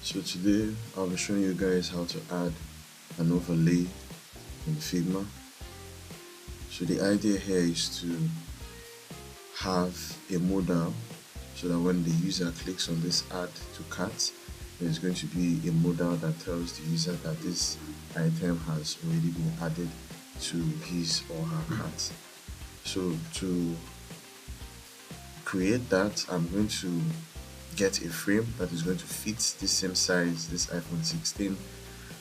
So today I'll be showing you guys how to add an overlay in Figma. So the idea here is to have a modal so that when the user clicks on this add to cart, there's going to be a modal that tells the user that this item has already been added to his or her cart. So to create that, I'm going to get a frame that is going to fit the same size, this iPhone 16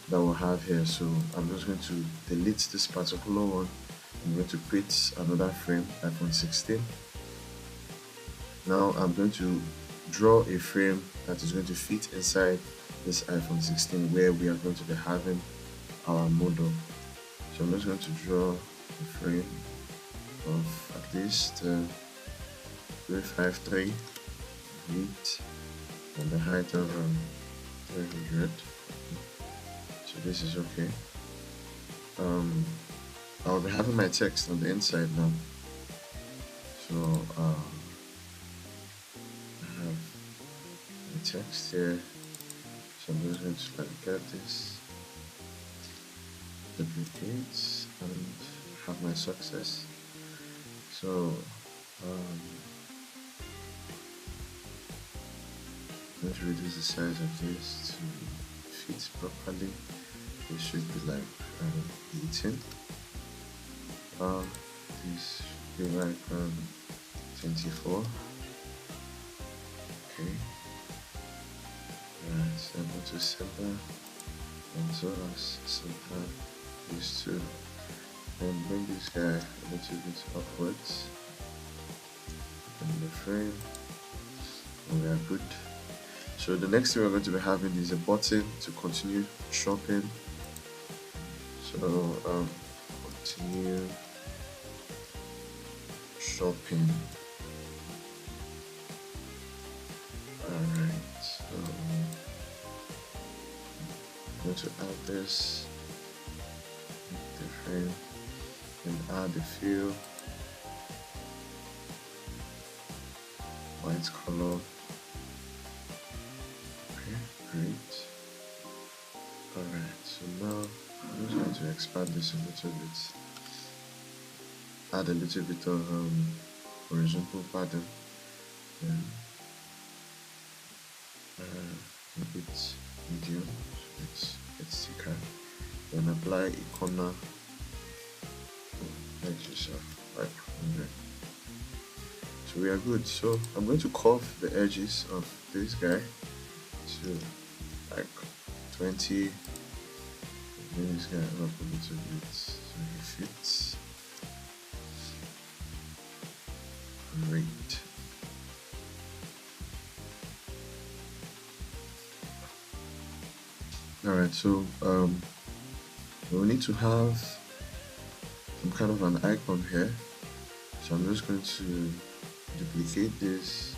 that we'll have here. So I'm just going to delete this particular one. I'm going to create another frame, iPhone 16. Now I'm going to draw a frame that is going to fit inside this iPhone 16 where we are going to be having our model. So I'm just going to draw a frame of at least 353 width and the height of 300. So this is okay. I'll be having my text on the inside now. So I have my text here. So I'm just going to get this, duplicate, and have my success. So I'm going to reduce the size of this to fit properly. It should be like 18. This should be like 24. Okay. Alright, so I'm going to center and so as center these two. And bring this guy a little bit upwards in the frame. And we are good. So the next thing we're going to be having is a button to continue shopping. So continue shopping. Alright, so I'm going to add this the frame and add a few white color. Great. Alright, so now I'm just going to expand this a little bit. Add a little bit of horizontal pattern. Then make it medium, so it's thicker. Then apply a corner edges of 500. So we are good. So I'm going to curve the edges of this guy to like 20, bring this guy up a little bit so he fits. Great. Alright, so we need to have some kind of an icon here. So I'm just going to duplicate this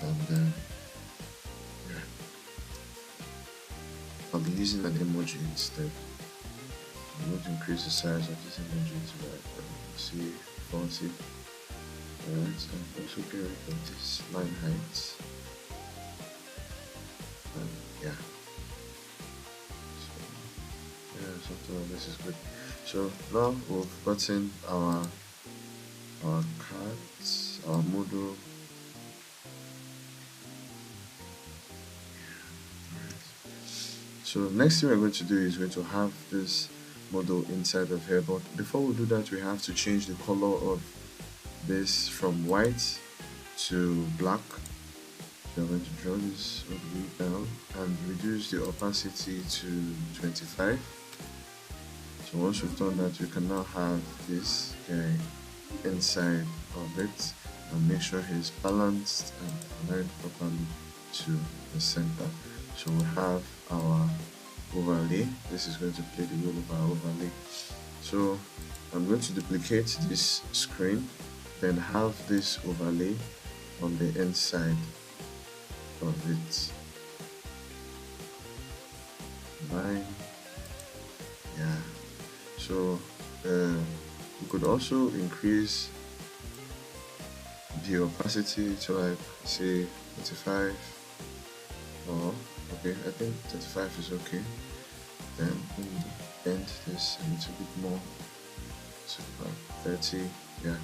and I'll be using an emoji instead. I'm going to increase the size of this emoji to like 40. Alright, so I'm also get rid of this line height. Yeah. So something like this is good. So now we've gotten our cards, our model. So next thing we're going to do is going to have this model inside of here, but before we do that we have to change the color of this from white to black. So I'm going to draw this all the way down and reduce the opacity to 25. So once we've done that, we can now have this guy inside of it and make sure he's balanced and aligned properly to the center. So we have our overlay. This is going to play the role of our overlay. So I'm going to duplicate this screen, then have this overlay on the inside of it. Line. Yeah. So we could also increase the opacity to like say 25 or Okay, I think 35 is okay. Then we bend this a little bit more to about 30. Yeah,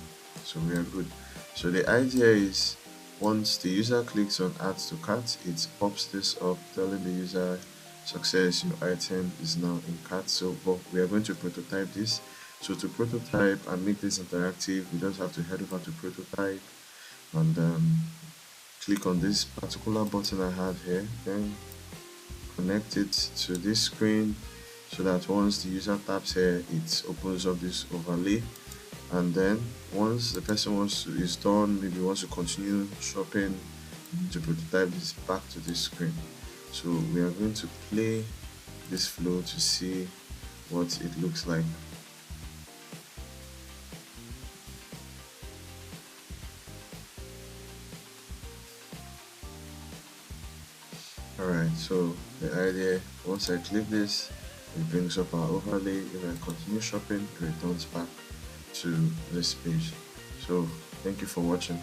so we are good. So the idea is, once the user clicks on add to cart, it pops this up telling the user success, your item is now in cart. So but we are going to prototype this. So to prototype and make this interactive, we just have to head over to prototype and click on this particular button I have here, then connect it to this screen so that once the user taps here, it opens up this overlay. And then once the person is done, maybe wants to continue shopping, to prototype this back to this screen. So we are going to play this flow to see what it looks like. Alright, so the idea, once I click this, it brings up our overlay. If I continue shopping, it returns back to this page. So thank you for watching.